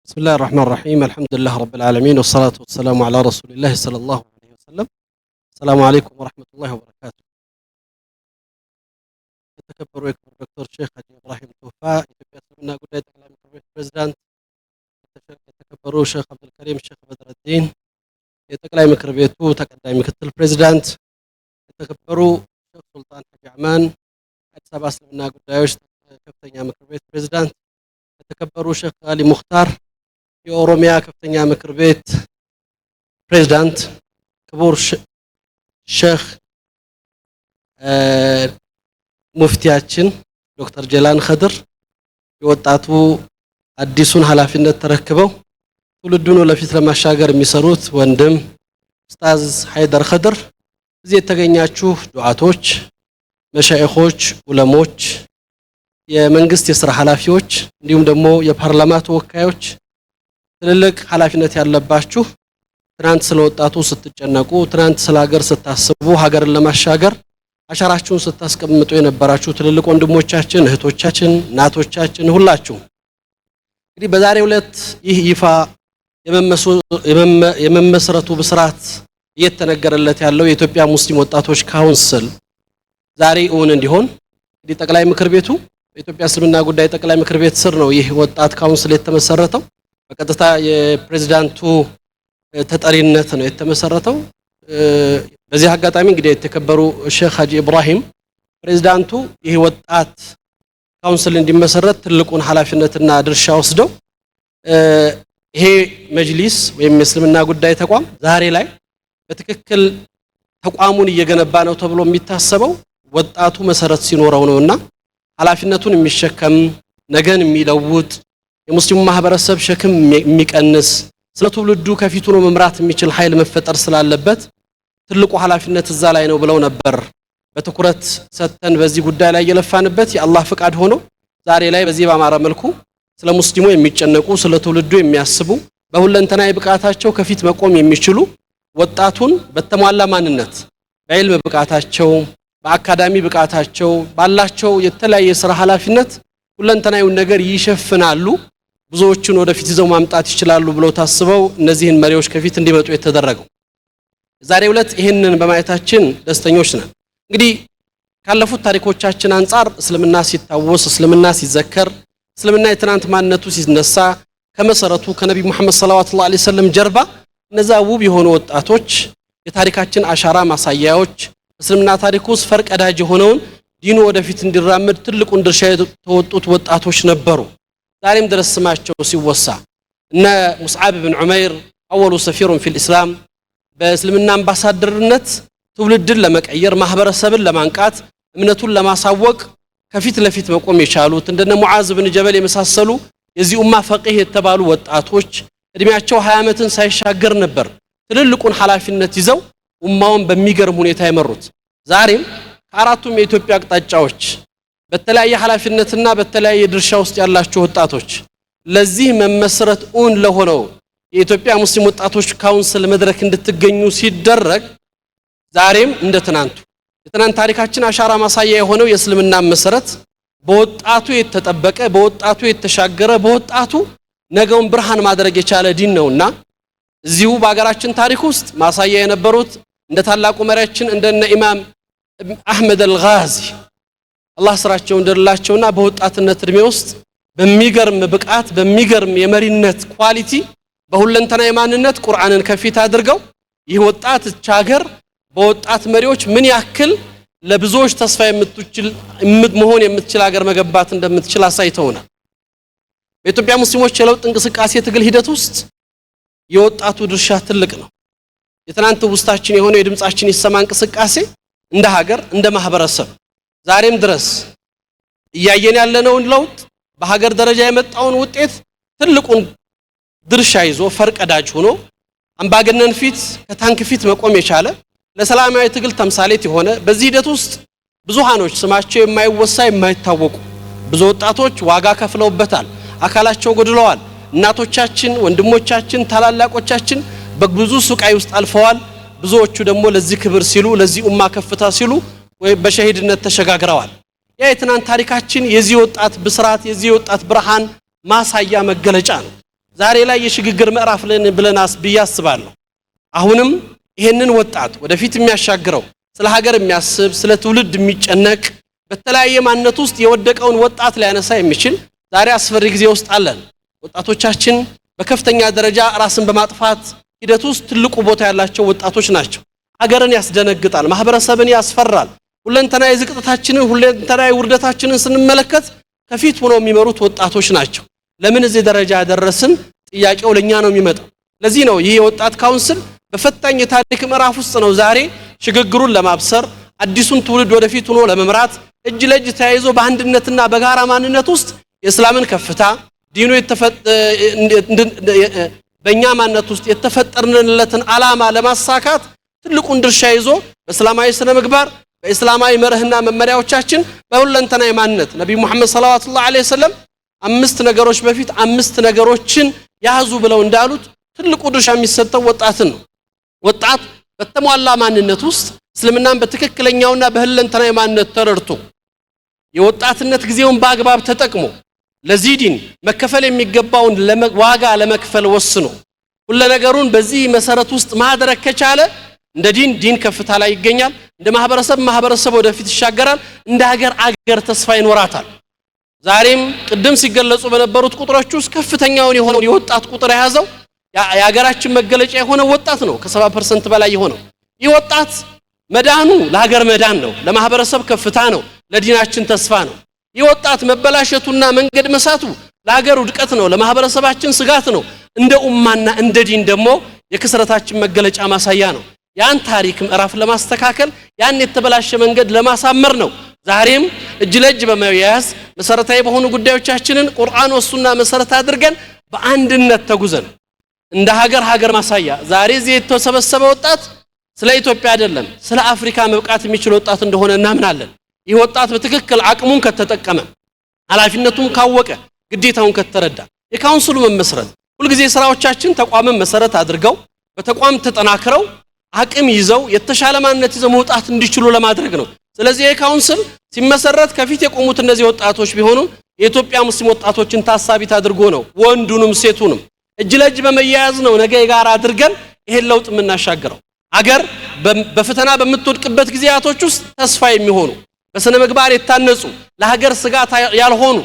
بسم الله الرحمن الرحيم الحمد لله رب العالمين والصلاة والسلام على رسول الله صلى الله عليه وسلم. السلام عليكم ورحمة الله وبركاته. يتكبر ويكبر دكتور شيخ حجي إبراهيم توفاء يتكبرنا قد تكلم بريزيدنت يتكبروا شيخ عبد الكريم الشيخ بدر الدين يتكلم كربيتو تقدم كتل بريزيدنت يتكبروا شيخ سلطان حجي عمان أجساب أسلمنا قد كفتنيا مكربيت بريزيدنت يتكبروا شيخ علي مختار የኦሮሚያ ከፍተኛ ምክር ቤት ፕሬዝዳንት ክቡር ሼክ ሙፍቲያችን ዶክተር ጀላን ኸድር የወጣቱ አዲሱን ኃላፊነት ተረክበው ትውልዱን ለፊት ለማሻገር የሚሰሩት ወንድም ኡስታዝ ሃይደር ኸድር እዚህ የተገኛችሁ ዱዓቶች መሻይኾች ዑለሞች የመንግስት የሥራ ኃላፊዎች እንዲሁም ደግሞ የፓርላማ ተወካዮች ትልልቅ ኃላፊነት ያለባችሁ ትናንት ስለወጣቱ ስትጨነቁ ትናንት ስለ ሀገር ስታስቡ ሀገርን ለማሻገር አሻራችሁን ስታስቀምጡ የነበራችሁ ትልልቅ ወንድሞቻችን እህቶቻችን እናቶቻችን ሁላችሁ እንግዲህ በዛሬው ዕለት ይህ ይፋ የመመስረቱ ብስራት እየተነገረለት ያለው የኢትዮጵያ ሙስሊም ወጣቶች ካውንስል ዛሬ እውን እንዲሆን እንግዲህ ጠቅላይ ምክር ቤቱ በኢትዮጵያ እስልምና ጉዳይ ጠቅላይ ምክር ቤት ስር ነው ይህ ወጣት ካውንስል የተመሰረተው በቀጥታ የፕሬዝዳንቱ ተጠሪነት ነው የተመሰረተው። በዚህ አጋጣሚ እንግዲህ የተከበሩ ሼክ ሀጂ ኢብራሂም ፕሬዝዳንቱ ይህ ወጣት ካውንስል እንዲመሰረት ትልቁን ኃላፊነትና ድርሻ ወስደው ይሄ መጅሊስ ወይም የእስልምና ጉዳይ ተቋም ዛሬ ላይ በትክክል ተቋሙን እየገነባ ነው ተብሎ የሚታሰበው ወጣቱ መሰረት ሲኖረው ነውና ኃላፊነቱን የሚሸከም ነገን የሚለውጥ የሙስሊሙ ማህበረሰብ ሸክም የሚቀንስ ስለ ትውልዱ ከፊቱ ነው መምራት የሚችል ኃይል መፈጠር ስላለበት ትልቁ ኃላፊነት እዛ ላይ ነው ብለው ነበር በትኩረት ሰተን በዚህ ጉዳይ ላይ የለፋንበት የአላህ ፍቃድ ሆኖ ዛሬ ላይ በዚህ ባማረ መልኩ ስለ ሙስሊሙ የሚጨነቁ ስለ ትውልዱ የሚያስቡ በሁለንተናዊ ብቃታቸው ከፊት መቆም የሚችሉ ወጣቱን በተሟላ ማንነት በዕልም ብቃታቸው በአካዳሚ ብቃታቸው ባላቸው የተለያየ ስራ ኃላፊነት ሁለንተናዊውን ነገር ይሸፍናሉ ብዙዎችን ወደፊት ይዘው ማምጣት ይችላሉ ብለው ታስበው እነዚህን መሪዎች ከፊት እንዲመጡ የተደረገው ዛሬው ዕለት ይሄንን በማየታችን ደስተኞች ነን። እንግዲህ ካለፉት ታሪኮቻችን አንፃር እስልምና ሲታወስ እስልምና ሲዘከር እስልምና የትናንት ማንነቱ ሲነሳ ከመሰረቱ ከነብዩ መሐመድ ሰለላሁ ዐለይሂ ወሰለም ጀርባ እነዛ ውብ የሆኑ ወጣቶች የታሪካችን አሻራ ማሳያዎች እስልምና ታሪክ ውስጥ ፈርቀዳጅ የሆነውን ዲኑ ወደፊት እንዲራመድ ትልቁን ድርሻ የተወጡት ወጣቶች ነበሩ። ዛሬም ድረስ ስማቸው ሲወሳ እነ ሙስዓብ ኢብኑ ዑመይር አወሉ ሰፊሩን ፊል ኢስላም በእስልምና አምባሳደርነት ትውልድን ለመቀየር ማህበረሰብን ለማንቃት እምነቱን ለማሳወቅ ከፊት ለፊት መቆም የቻሉት እንደነ ሙዓዝ ኢብኑ ጀበል የመሳሰሉ የዚህ ኡማ ፈቂህ የተባሉ ወጣቶች እድሜያቸው 20 ዓመትን ሳይሻገር ነበር ትልልቁን ኃላፊነት ይዘው ኡማውን በሚገርም ሁኔታ የመሩት። ዛሬም ከአራቱም የኢትዮጵያ አቅጣጫዎች በተለያየ ኃላፊነትና በተለያየ ድርሻ ውስጥ ያላችሁ ወጣቶች ለዚህ መመስረት ኡን ለሆነው የኢትዮጵያ ሙስሊም ወጣቶች ካውንስል መድረክ እንድትገኙ ሲደረግ ዛሬም እንደ ትናንቱ የትናንት ታሪካችን አሻራ ማሳያ የሆነው የእስልምና መሰረት በወጣቱ የተጠበቀ በወጣቱ የተሻገረ በወጣቱ ነገውን ብርሃን ማድረግ የቻለ ዲን ነውና እዚሁ በአገራችን ታሪክ ውስጥ ማሳያ የነበሩት እንደ ታላቁ መሪያችን እንደነ ኢማም አህመድ አልጋዚ አላህ ስራቸው እንደላቸውና በወጣትነት እድሜ ውስጥ በሚገርም ብቃት በሚገርም የመሪነት ኳሊቲ በሁለንተናዊ ማንነት ቁርአንን ከፊት አድርገው ይህ ወጣት ቻገር በወጣት መሪዎች ምን ያክል ለብዙዎች ተስፋ መሆን የምትችል ሀገር መገንባት እንደምትችል አሳይተውናል። በኢትዮጵያ ሙስሊሞች የለውጥ እንቅስቃሴ ትግል ሂደት ውስጥ የወጣቱ ድርሻ ትልቅ ነው። የትናንት ውስጣችን የሆነው የድምጻችን ይሰማ እንቅስቃሴ እንደ ሀገር እንደ ማህበረሰብ ዛሬም ድረስ እያየን ያለነውን ለውጥ በሀገር ደረጃ የመጣውን ውጤት ትልቁን ድርሻ ይዞ ፈርቀዳጅ ሆኖ አምባገነን ፊት ከታንክ ፊት መቆም የቻለ ለሰላማዊ ትግል ተምሳሌት የሆነ በዚህ ሂደት ውስጥ ብዙሃኖች ስማቸው የማይወሳ የማይታወቁ ብዙ ወጣቶች ዋጋ ከፍለውበታል አካላቸው ጎድለዋል እናቶቻችን ወንድሞቻችን ታላላቆቻችን በብዙ ስቃይ ውስጥ አልፈዋል ብዙዎቹ ደግሞ ለዚህ ክብር ሲሉ ለዚህ ኡማ ከፍታ ሲሉ ወይ በሸሂድነት ተሸጋግረዋል ያ የትናንት ታሪካችን የዚህ ወጣት ብስራት የዚህ ወጣት ብርሃን ማሳያ መገለጫ ነው ዛሬ ላይ የሽግግር ምዕራፍ ብለናስ ብያስባለሁ አሁንም ይሄንን ወጣት ወደፊት የሚያሻግረው ስለ ሀገር የሚያስብ ስለ ትውልድ የሚጨነቅ በተለያየ ማንነት ውስጥ የወደቀውን ወጣት ሊያነሳ የሚችል ዛሬ አስፈሪ ጊዜ ውስጥ አለን ወጣቶቻችን በከፍተኛ ደረጃ ራስን በማጥፋት ሂደት ውስጥ ትልቁ ቦታ ያላቸው ወጣቶች ናቸው ሀገርን ያስደነግጣል ማህበረሰብን ያስፈራል ሁለንተናዊ ዝቅጠታችንን ሁለንተናዊ ውርደታችንን ስንመለከት ከፊት ሆነው የሚመሩት ወጣቶች ናቸው ለምን እዚህ ደረጃ ያደረስን ጥያቄው ለኛ ነው የሚመጣው ለዚህ ነው ይሄ ወጣት ካውንስል በፈታኝ የታሪክ ምዕራፍ ውስጥ ነው ዛሬ ሽግግሩን ለማብሰር አዲሱን ትውልድ ወደፊት ሆኖ ለመምራት እጅ ለእጅ ተያይዞ በአንድነትና በጋራ ማንነት ውስጥ የእስላምን ከፍታ ዲኑ በእኛ ማንነት ውስጥ የተፈጠርንለትን ዓላማ ለማሳካት ትልቁን ድርሻ ይዞ በእስላማዊ ስነ ምግባር በእስላማዊ መርህና መመሪያዎቻችን በሁለንተናዊ ማንነት ነብዩ መሐመድ ሰለላሁ ዐለይሂ ወሰለም 5 ነገሮች በፊት 5 ነገሮችን ያዙ ብለው እንዳሉት ትልቁ ድርሻ የሚሰጠው ወጣትን ነው ወጣት በተሟላ ማንነት ውስጥ እስልምናን በትክክለኛውና በሁለንተናዊ ማንነት ተረድቶ የወጣትነት ጊዜውን በአግባብ ተጠቅሞ ለዚህ ዲን መከፈል የሚገባውን ዋጋ ለመክፈል ወስኖ ሁሉ ነገሩን በዚህ መሰረት ውስጥ ማድረግ ከቻለ እንደ ዲን ከፍታ ላይ ይገኛል እንደ ማህበረሰብ ወደፊት ይሻገራል እንደ ሀገር ተስፋ ይኖራታል ዛሬም ቅድም ሲገለጹ በነበሩት ቁጥሮች ውስጥ ከፍተኛውን የሆነው የወጣት ቁጥር ያዘው የሀገራችን መገለጫ የሆነ ወጣት ነው ከ70% በላይ የሆነው ይህ ወጣት መዳኑ ለሀገር መዳን ነው ለማህበረሰብ ከፍታ ነው ለዲናችን ተስፋ ነው ይህ ወጣት መበላሸቱና መንገድ መሳቱ ለሀገር ውድቀት ነው ለማህበረሰባችን ስጋት ነው እንደ ኡማና እንደ ዲን ደግሞ የክስረታችን መገለጫ ማሳያ ነው ያን ታሪክ ምዕራፍ ለማስተካከል ያን የተበላሸ መንገድ ለማሳመር ነው ዛሬም እጅ ለእጅ በመያያዝ መሰረታዊ በሆኑ ጉዳዮቻችንን ቁርአን ወሱና መሰረት አድርገን በአንድነት ተጉዘን እንደ ሀገር ማሳያ ዛሬ እዚህ የተሰበሰበ ወጣት ስለ ኢትዮጵያ አይደለም ስለ አፍሪካ መብቃት የሚችል ወጣት እንደሆነ እናምናለን ይህ ወጣት በትክክል አቅሙን ከተጠቀመ ኃላፊነቱን ካወቀ ግዴታውን ከተረዳ የካውንስሉ መመስረት ሁሉ ጊዜ ስራዎቻችን ተቋምን መሰረት አድርገው በተቋም ተጠናክረው አቅም ይዘው የተሻለ ማንነት ይዘው መውጣት እንዲችሉ ለማድረግ ነው ስለዚህ የካውንስል ሲመሰረት ከፊት የቆሙት እነዚህ ወጣቶች ቢሆኑ የኢትዮጵያ ሙስሊም ወጣቶችን ታሳቢት አድርጎ ነው ወንዱንም ሴቱንም እጅ ለእጅ በመያያዝ ነው ነገ የጋራ አድርገን ይሄን ለውጥ የምናሻገረው ሀገር በፈተና በምትወድቅበት ጊዜያቶች ውስጥ ተስፋ የሚሆኑ በስነ ምግባር የታነጹ ለሀገር ስጋት ያልሆኑ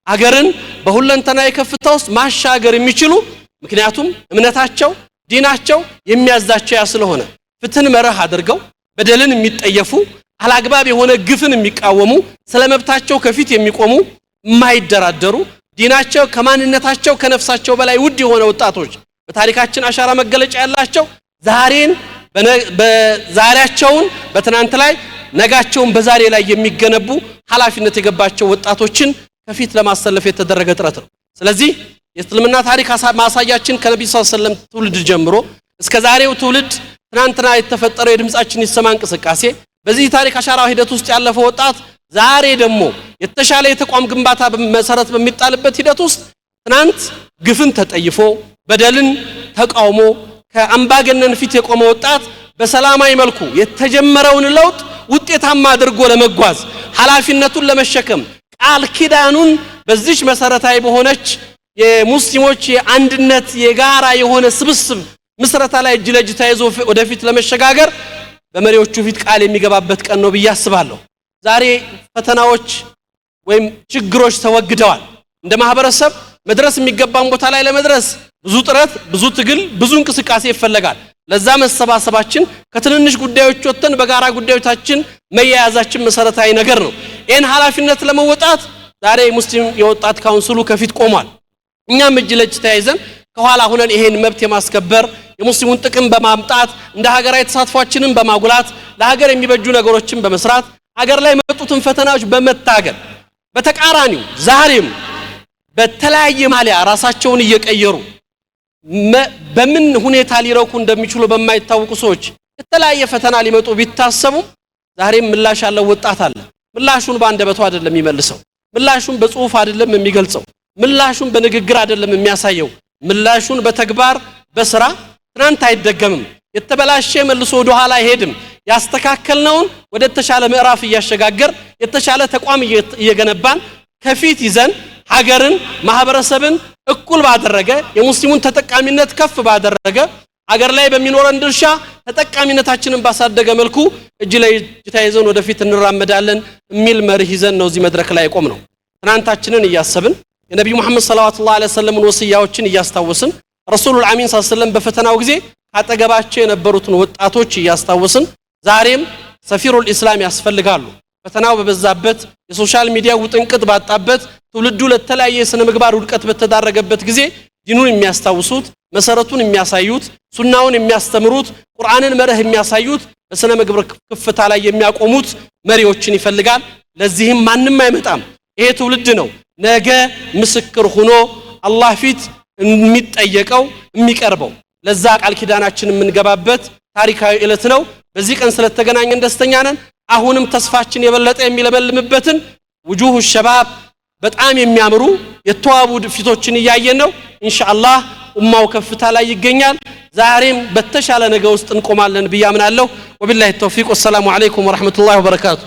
ሀገርን በሁለንተናዊ ከፍታ ውስጥ ማሻገር የሚችሉ ምክንያቱም እምነታቸው ዲናቸው የሚያዛቸው ያ ስለሆነ ፍትህን መርህ አድርገው በደልን የሚጠየፉ አላግባብ የሆነ ግፍን የሚቃወሙ ስለመብታቸው ከፊት የሚቆሙ የማይደራደሩ ዲናቸው ከማንነታቸው ከነፍሳቸው በላይ ውድ የሆነ ወጣቶች በታሪካችን አሻራ መገለጫ ያላቸው ዛሬን በዛሬያቸውን በትናንት ላይ ነጋቸውን በዛሬ ላይ የሚገነቡ ኃላፊነት የገባቸው ወጣቶችን ከፊት ለማሰለፍ የተደረገ ጥረት ነው ስለዚህ የእስልምና ታሪክ ማሳያችን ከነብዩ ሰለላሁ ዐለይሂ ወሰለም ትውልድ ጀምሮ እስከ ዛሬው ትውልድ ትናንትና የተፈጠረው የድምጻችን ይሰማ እንቅስቃሴ በዚህ ታሪክ አሻራ ሂደት ውስጥ ያለፈው ወጣት ዛሬ ደግሞ የተሻለ የተቋም ግንባታ መሰረት በሚጣልበት ሂደት ውስጥ ትናንት ግፍን ተጠይፎ በደልን ተቃውሞ ከአምባገነን ፊት የቆመ ወጣት በሰላማዊ መልኩ የተጀመረውን ለውጥ ውጤታማ አድርጎ ለመጓዝ ኃላፊነቱን ለመሸከም ቃል ኪዳኑን በዚህ መሰረታዊ በሆነች የሙስሊሞች የአንድነት የጋራ የሆነ ስብስብ ምስረታ ላይ እጅ ለእጅ ተያይዞ ወደፊት ለመሸጋገር በመሪዎቹ ፊት ቃል የሚገባበት ቀን ነው ብዬ አስባለሁ ዛሬ ፈተናዎች ወይም ችግሮች ተወግደዋል እንደ ማህበረሰብ መድረስ የሚገባን ቦታ ላይ ለመድረስ ብዙ ጥረት ብዙ ትግል ብዙ እንቅስቃሴ ይፈልጋል ለዛ መሰባሰባችን ከትንንሽ ጉዳዮች ወጥተን በጋራ ጉዳዮቻችን መያያዛችን መሰረታዊ ነገር ነው ይሄን ኃላፊነት ለመወጣት ዛሬ ሙስሊም የወጣት ካውንስሉ ከፊት ቆሟል እኛም እጅ ለእጅ ተያይዘን ከኋላ ሆነን ይሄን መብት የማስከበር የሙስሊሙን ጥቅም በማምጣት እንደ ሀገራዊ ተሳትፏችንን በማጉላት ለሀገር የሚበጁ ነገሮችን በመስራት ሀገር ላይ መጡትን ፈተናዎች በመታገል በተቃራኒው ዛሬም በተለያየ ማሊያ ራሳቸውን እየቀየሩ በምን ሁኔታ ሊረኩ እንደሚችሉ በማይታወቁ ሰዎች የተለያየ ፈተና ሊመጡ ቢታሰቡ ዛሬም ምላሽ ያለው ወጣት አለ ምላሹን በአንደበቱ አይደለም የሚመልሰው ምላሹን በጽሁፍ አይደለም የሚገልጸው ምላሹን በንግግር አይደለም የሚያሳየው ምላሹን በተግባር በስራ ትናንት አይደገምም የተበላሸ መልሶ ወደ ኋላ አይሄድም ያስተካከልነውን ወደ ተሻለ ምዕራፍ እያሸጋገር የተሻለ ተቋም እየገነባን ከፊት ይዘን ሀገርን ማህበረሰብን እኩል ባደረገ የሙስሊሙን ተጠቃሚነት ከፍ ባደረገ ሀገር ላይ በሚኖረን ድርሻ ተጠቃሚነታችንን ባሳደገ መልኩ እጅ ላይ እጅ ተያይዘን ወደፊት እንራመዳለን የሚል መርህ ይዘን ነው እዚህ መድረክ ላይ ቆም ነው። ትናንታችንን እያሰብን የነብዩ መሐመድ ሰለላሁ ዐለይሂ ወሰለም ወሲያዎችን እያስታወስን ረሱሉል አሚን ሰለላሁ ዐለይሂ ወሰለም በፈተናው ጊዜ አጠገባቸው የነበሩትን ወጣቶች እያስታወስን ዛሬም ሰፊሩል ኢስላም ያስፈልጋሉ። ፈተናው በበዛበት የሶሻል ሚዲያ ውጥንቅጥ ባጣበት ትውልዱ ለተለያየ ስነ ምግባር ውድቀት በተዳረገበት ጊዜ ዲኑን የሚያስታውሱት መሰረቱን የሚያሳዩት ሱናውን የሚያስተምሩት ቁርአንን መርህ የሚያሳዩት በስነ ምግባር ከፍታ ላይ የሚያቆሙት መሪዎችን ይፈልጋል። ለዚህም ማንንም አይመጣም። ይሄ ትውልድ ነው ነገ ምስክር ሆኖ አላህ ፊት የሚጠየቀው የሚቀርበው። ለዛ ቃል ኪዳናችን የምንገባበት ታሪካዊ ዕለት ነው። በዚህ ቀን ስለተገናኘን ደስተኛ ነን። አሁንም ተስፋችን የበለጠ የሚለበልምበትን وجوه الشباب በጣም የሚያምሩ የተዋቡ ፊቶችን እያየን ነው። ኢንሻአላህ ኡማው ከፍታ ላይ ይገኛል። ዛሬም በተሻለ ነገ ውስጥ እንቆማለን ብያምናለሁ። ወቢላሂ ተውፊቅ ወሰላሙ አለይኩም ወራህመቱላሂ ወበረካቱ።